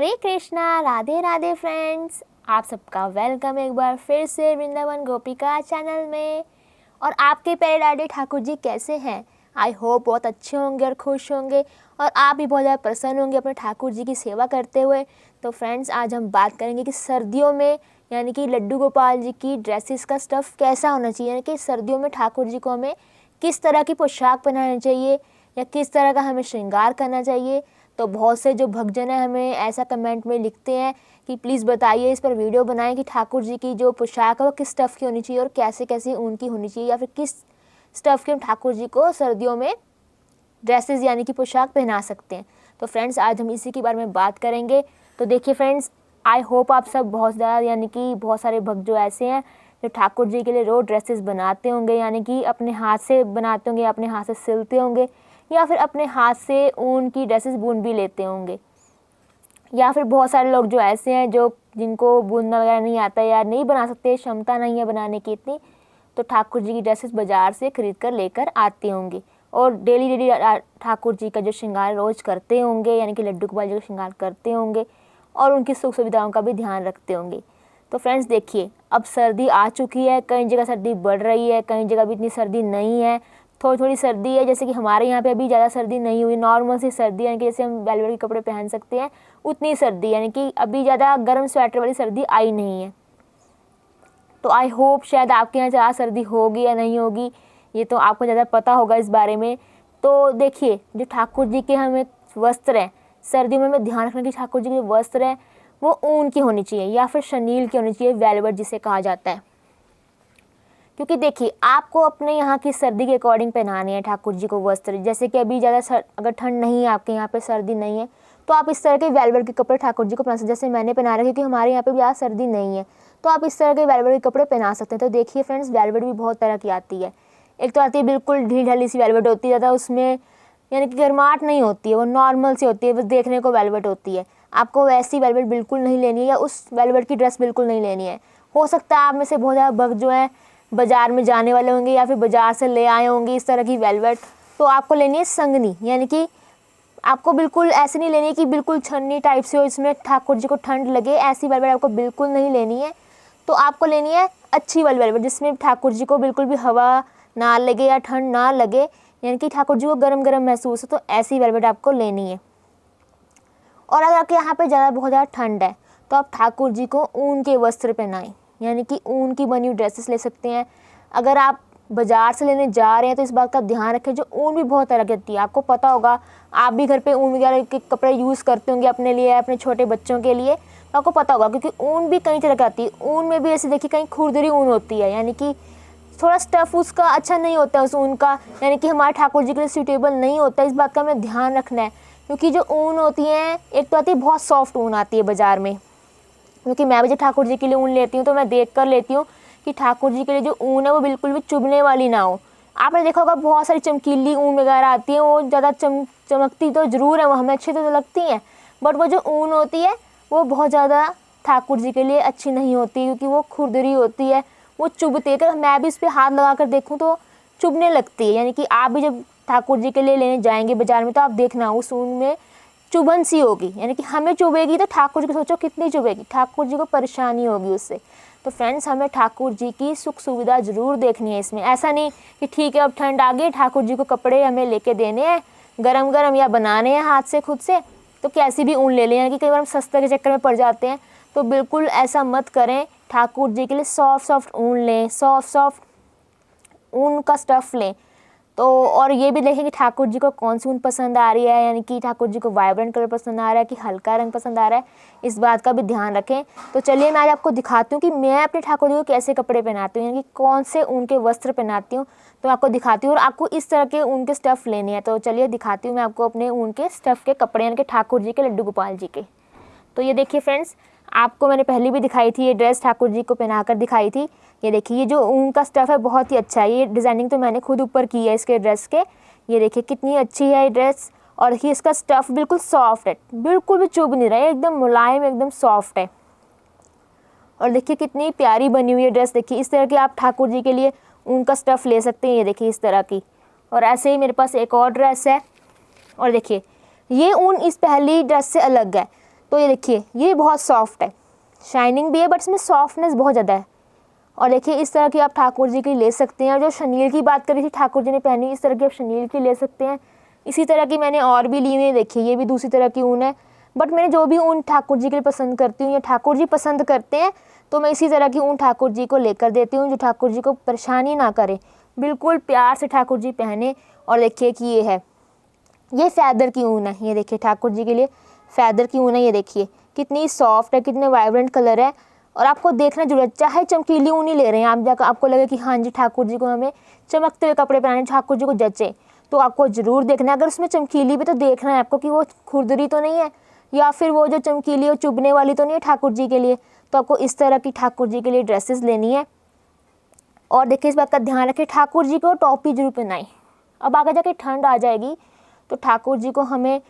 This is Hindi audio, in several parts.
हरे कृष्णा, राधे राधे फ्रेंड्स। आप सबका वेलकम एक बार फिर से वृंदावन गोपिका चैनल में। और आपके प्यारे लाडले ठाकुर जी कैसे हैं? आई होप बहुत अच्छे होंगे और खुश होंगे और आप भी बहुत ज़्यादा प्रसन्न होंगे अपने ठाकुर जी की सेवा करते हुए। तो फ्रेंड्स, आज हम बात करेंगे कि सर्दियों में यानी कि लड्डू गोपाल जी की ड्रेसेस का स्टफ़ कैसा होना चाहिए, यानी कि सर्दियों में ठाकुर जी को हमें किस तरह की पोशाक पहनानी चाहिए या किस तरह का हमें श्रृंगार करना चाहिए। तो बहुत से जो भक्तजन हैं हमें ऐसा कमेंट में लिखते हैं कि प्लीज़ बताइए, इस पर वीडियो बनाएं कि ठाकुर जी की जो पोशाक है वो किस स्टफ़ की होनी चाहिए और कैसे कैसे ऊन की होनी चाहिए, या फिर किस स्टफ़ के हम ठाकुर जी को सर्दियों में ड्रेसेस यानी कि पोशाक पहना सकते हैं। तो फ्रेंड्स, आज हम इसी के बारे में बात करेंगे। तो देखिए फ्रेंड्स, आई होप आप सब बहुत ज़्यादा यानी कि बहुत सारे भक्त जो ऐसे हैं जो ठाकुर जी के लिए रोज़ ड्रेसेस बनाते होंगे, यानी कि अपने हाथ से बनाते होंगे, अपने हाथ से सिलते होंगे, या फिर अपने हाथ से ऊन की ड्रेसेस बुन भी लेते होंगे। या फिर बहुत सारे लोग जो ऐसे हैं जो जिनको बुनना वगैरह नहीं आता या नहीं बना सकते, क्षमता नहीं है बनाने की इतनी, तो ठाकुर जी की ड्रेसेस बाज़ार से खरीद कर लेकर आते होंगे और डेली ठाकुर जी का जो श्रृंगार रोज़ करते होंगे, यानी कि लड्डू गोपाल जी का श्रृंगार करते होंगे और उनकी सुख सुविधाओं का भी ध्यान रखते होंगे। तो फ्रेंड्स देखिए, अब सर्दी आ चुकी है, कई जगह सर्दी बढ़ रही है, कई जगह भी इतनी सर्दी नहीं है, थोड़ी थोड़ी सर्दी है। जैसे कि हमारे यहाँ पे अभी ज़्यादा सर्दी नहीं हुई, नॉर्मल सी सर्दी, यानी कि जैसे हम वेलवेट के कपड़े पहन सकते हैं उतनी सर्दी, यानी कि अभी ज़्यादा गर्म स्वेटर वाली सर्दी आई नहीं है। तो आई होप शायद आपके यहाँ ज़्यादा सर्दी होगी या नहीं होगी, ये तो आपको ज़्यादा पता होगा इस बारे में। तो देखिए, जो ठाकुर जी के हमें वस्त्र हैं सर्दियों में हमें ध्यान रखना कि ठाकुर जी के वस्त्र हैं वो ऊन की होनी चाहिए या फिर शनील की होनी चाहिए, वेलवेट जिसे कहा जाता है। क्योंकि देखिए, आपको अपने यहाँ की सर्दी के अकॉर्डिंग पहनाने हैं ठाकुर जी को वस्त्र। जैसे कि अभी ज़्यादा अगर ठंड नहीं है, आपके यहाँ पे सर्दी नहीं है, तो आप इस तरह के वेलवेट के कपड़े ठाकुर जी को पहना सकते हैं। जैसे मैंने पहना रखे, क्योंकि हमारे यहाँ पे भी ज़्यादा सर्दी नहीं है, तो आप इस तरह के वेलवेट के कपड़े पहना सकते हैं। तो देखिए फ्रेंड्स, वेलवेट भी बहुत तरह की आती है। एक तो आती है बिल्कुल ढील ढाली सी वेलवेट होती है, ज़्यादा उसमें यानी कि गर्माहट नहीं होती है, वो नॉर्मल सी होती है, बस देखने को वेलवेट होती है। आपको वैसी वेलवेट बिल्कुल नहीं लेनी है या उस वेलवेट की ड्रेस बिल्कुल नहीं लेनी है। हो सकता है आप में से बहुत ज़्यादा भक्त जो हैं बाज़ार में जाने वाले होंगे या फिर बाज़ार से ले आए होंगे इस तरह की वेलवेट, तो आपको लेनी है संगनी, यानी कि आपको बिल्कुल ऐसे नहीं लेनी है कि बिल्कुल छन्नी टाइप से हो, इसमें ठाकुर जी को ठंड लगे, ऐसी वेलवेट आपको बिल्कुल नहीं लेनी है। तो आपको लेनी है अच्छी वाली वेलवेट जिसमें ठाकुर जी को बिल्कुल भी हवा ना लगे या ठंड ना लगे, यानी कि ठाकुर जी को गर्म गर्म महसूस हो, तो ऐसी वेलवेट आपको लेनी है। और अगर आपके यहाँ पे बहुत ज़्यादा ठंड है तो आप ठाकुर जी को ऊन के वस्त्र पहनाएं, यानी कि ऊन की बनी हुई ड्रेसेस ले सकते हैं। अगर आप बाज़ार से लेने जा रहे हैं तो इस बात का ध्यान रखें, जो ऊन भी बहुत तरह की होती है, आपको पता होगा, आप भी घर पे ऊन वगैरह के कपड़े यूज़ करते होंगे अपने लिए, अपने छोटे बच्चों के लिए, तो आपको पता होगा। क्योंकि ऊन भी कई तरह की आती है। ऊन में भी ऐसे देखिए कहीं खुरदरी ऊन होती है, यानी कि थोड़ा स्टफ़ उसका अच्छा नहीं होता है उस ऊन का, यानी कि हमारे ठाकुर जी के लिए सूटेबल नहीं होता। इस बात का हमें ध्यान रखना है। क्योंकि जो ऊन होती हैं, एक तो आती है बहुत सॉफ्ट ऊन आती है बाज़ार में, क्योंकि मैं भी जब ठाकुर जी के लिए ऊन लेती हूँ तो मैं देख कर लेती हूँ कि ठाकुर जी के लिए जो ऊन है वो बिल्कुल भी चुभने वाली ना हो। आपने देखा होगा बहुत सारी चमकीली ऊन वगैरह आती हैं, वो ज़्यादा चमकती तो ज़रूर है, वो हमें अच्छी तो लगती हैं, बट वो जो ऊन होती है वो बहुत ज़्यादा ठाकुर जी के लिए अच्छी नहीं होती, क्योंकि वो खुरदरी होती है, वो चुभती है। अगर मैं भी इस पर हाथ लगा कर देखूँ तो चुभने लगती है। यानी कि आप भी जब ठाकुर जी के लिए लेने जाएंगे बाज़ार में तो आप देखना उस ऊन में चुभन सी होगी, यानी कि हमें चुभेगी तो ठाकुर जी को सोचो कितनी चुभेगी, ठाकुर जी को परेशानी होगी उससे। तो फ्रेंड्स, हमें ठाकुर जी की सुख सुविधा ज़रूर देखनी है इसमें। ऐसा नहीं कि ठीक है अब ठंड आ गई, ठाकुर जी को कपड़े हमें लेके देने हैं गरम गरम या बनाने हैं हाथ से खुद से, तो कैसी भी ऊन ले लें, यानी कि कई बार हम सस्ते के चक्कर में पड़ जाते हैं। तो बिल्कुल ऐसा मत करें, ठाकुर जी के लिए सॉफ्ट सॉफ्ट ऊन लें, सॉफ्ट ऊन का स्टफ़ लें। तो और ये भी देखें कि ठाकुर जी को कौन सी ऊन पसंद आ रही है, यानी कि ठाकुर जी को वाइब्रेंट कलर पसंद आ रहा है कि हल्का रंग पसंद आ रहा है, इस बात का भी ध्यान रखें। तो चलिए मैं आज आपको दिखाती हूँ कि मैं अपने ठाकुर जी को कैसे कपड़े पहनाती हूँ, यानी कि कौन से ऊन के वस्त्र पहनाती हूँ, तो आपको दिखाती हूँ। और आपको इस तरह के ऊन के स्टफ़ लेने हैं, तो चलिए दिखाती हूँ मैं आपको अपने ऊन के स्टफ़ के कपड़े, यानी कि ठाकुर जी के, लड्डू गोपाल जी के। तो ये देखिए फ्रेंड्स, आपको मैंने पहले भी दिखाई थी ये ड्रेस, ठाकुर जी को पहनाकर दिखाई थी। ये देखिए, ये जो ऊन का स्टफ़ है बहुत ही अच्छा है, ये डिज़ाइनिंग तो मैंने खुद ऊपर की है इसके ड्रेस के। ये देखिए कितनी अच्छी है ये ड्रेस, और देखिए इसका स्टफ़ बिल्कुल सॉफ्ट है, बिल्कुल भी चुभ नहीं रहा है, एकदम मुलायम, एकदम सॉफ्ट है। और देखिए कितनी प्यारी बनी हुई है ड्रेस। देखिए इस तरह की आप ठाकुर जी के लिए ऊन का स्टफ़ ले सकते हैं, ये देखिए इस तरह की। और ऐसे ही मेरे पास एक और ड्रेस है, और देखिए ये ऊन इस पहली ड्रेस से अलग है। तो ये देखिए ये बहुत सॉफ्ट है, शाइनिंग भी है बट इसमें सॉफ्टनेस बहुत ज़्यादा है। और देखिए इस तरह की आप ठाकुर जी की ले सकते हैं। जो शनील की बात करी थी ठाकुर जी ने पहनी, इस तरह की आप शनील की ले सकते हैं। इसी तरह की मैंने और भी ली हुई है, देखिए ये भी दूसरी तरह की ऊन है। बट मैंने जो भी ऊन ठाकुर जी के लिए पसंद करती हूँ या ठाकुर जी पसंद करते हैं तो मैं इसी तरह की ऊन ठाकुर जी को लेकर देती हूँ, जो ठाकुर जी को परेशानी ना करे, बिल्कुल प्यार से ठाकुर जी पहने। और देखिए कि ये है, ये फैदर की ऊन है, ये देखिए ठाकुर जी के लिए फैदर की ऊन है। ये देखिए कितनी सॉफ्ट है, कितने वाइब्रेंट कलर है। और आपको देखना जरूरत, चाहे चमकीली ऊन ही ले रहे हैं आप, जाकर आपको लगे कि हाँ जी ठाकुर जी को हमें चमकते हुए कपड़े पहनाने, ठाकुर जी को जचे, तो आपको ज़रूर देखना है। अगर उसमें चमकीली भी तो देखना है आपको कि वो खुरदरी तो नहीं है, या फिर वो जो चमकीली और चुभने वाली तो नहीं है ठाकुर जी के लिए। तो आपको इस तरह की ठाकुर जी के लिए ड्रेसेस लेनी है। और देखिए इस बात का ध्यान रखें, ठाकुर जी को टोपी जरूर पहनाएं। अब आगे जाके ठंड आ जाएगी तो ठाकुर जी को हमें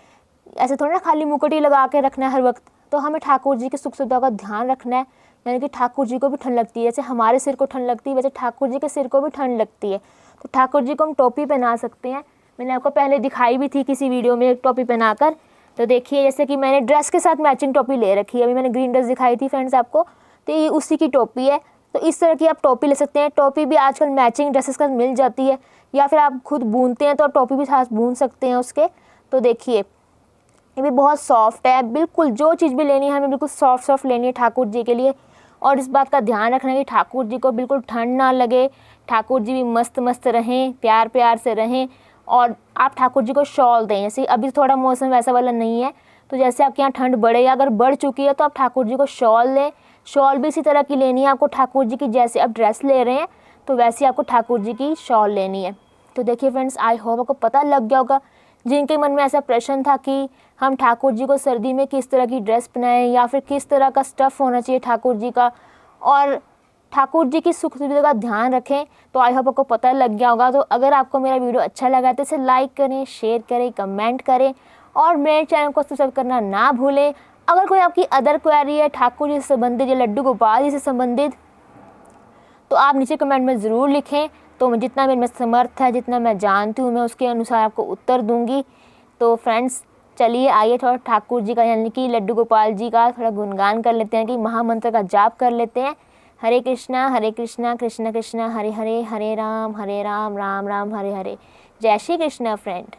ऐसे थोड़ा ना खाली मुकुट ही लगा के रखना है हर वक्त, तो हमें ठाकुर जी की सुख सुविधा का ध्यान रखना है। यानी कि ठाकुर जी को भी ठंड लगती है, जैसे हमारे सिर को ठंड लगती है वैसे ठाकुर जी के सिर को भी ठंड लगती है। तो ठाकुर जी को हम टोपी पहना सकते हैं। मैंने आपको पहले दिखाई भी थी किसी वीडियो में एक टोपी पहनाकर। तो देखिए जैसे कि मैंने ड्रेस के साथ मैचिंग टोपी ले रखी है, अभी मैंने ग्रीन ड्रेस दिखाई थी फ्रेंड्स आपको, तो ये उसी की टोपी है। तो इस तरह की आप टोपी ले सकते हैं। टोपी भी आजकल मैचिंग ड्रेसेस का मिल जाती है, या फिर आप खुद बुनते हैं तो आप टोपी भी साथ बुन सकते हैं उसके। तो देखिए ये भी बहुत सॉफ्ट है, बिल्कुल जो चीज़ भी लेनी है हमें बिल्कुल सॉफ्ट सॉफ्ट लेनी है ठाकुर जी के लिए। और इस बात का ध्यान रखना है कि ठाकुर जी को बिल्कुल ठंड ना लगे, ठाकुर जी भी मस्त मस्त रहें, प्यार प्यार से रहें। और आप ठाकुर जी को शॉल दें, जैसे अभी थोड़ा मौसम वैसा वाला नहीं है, तो जैसे आपके यहाँ ठंड बढ़े या अगर बढ़ चुकी है तो आप ठाकुर जी को शॉल दें। शॉल भी इसी तरह की लेनी है आपको ठाकुर जी की, जैसे आप ड्रेस ले रहे हैं तो वैसे आपको ठाकुर जी की शॉल लेनी है। तो देखिए फ्रेंड्स, आई होप आपको पता लग गया होगा। जिनके मन में ऐसा प्रश्न था कि हम ठाकुर जी को सर्दी में किस तरह की ड्रेस पहनाएं या फिर किस तरह का स्टफ़ होना चाहिए ठाकुर जी का, और ठाकुर जी की सुख सुविधा का ध्यान रखें, तो आई होप आपको पता लग गया होगा। तो अगर आपको मेरा वीडियो अच्छा लगा तो इसे लाइक करें, शेयर करें, कमेंट करें और मेरे चैनल को सब्सक्राइब करना ना भूलें। अगर कोई आपकी अदर क्वेरी है ठाकुर जी से संबंधित या लड्डू गोपाल जी से संबंधित, तो आप नीचे कमेंट में ज़रूर लिखें। तो मैं जितना मेरे में समर्थ है, जितना मैं जानती हूँ, मैं उसके अनुसार आपको उत्तर दूंगी। तो फ्रेंड्स चलिए आइए थोड़ा ठाकुर जी का यानी कि लड्डू गोपाल जी का थोड़ा गुणगान कर लेते हैं, कि महामंत्र का जाप कर लेते हैं। हरे कृष्णा कृष्ण कृष्ण हरे हरे, हरे राम राम राम हरे हरे। जय श्री कृष्ण फ्रेंड।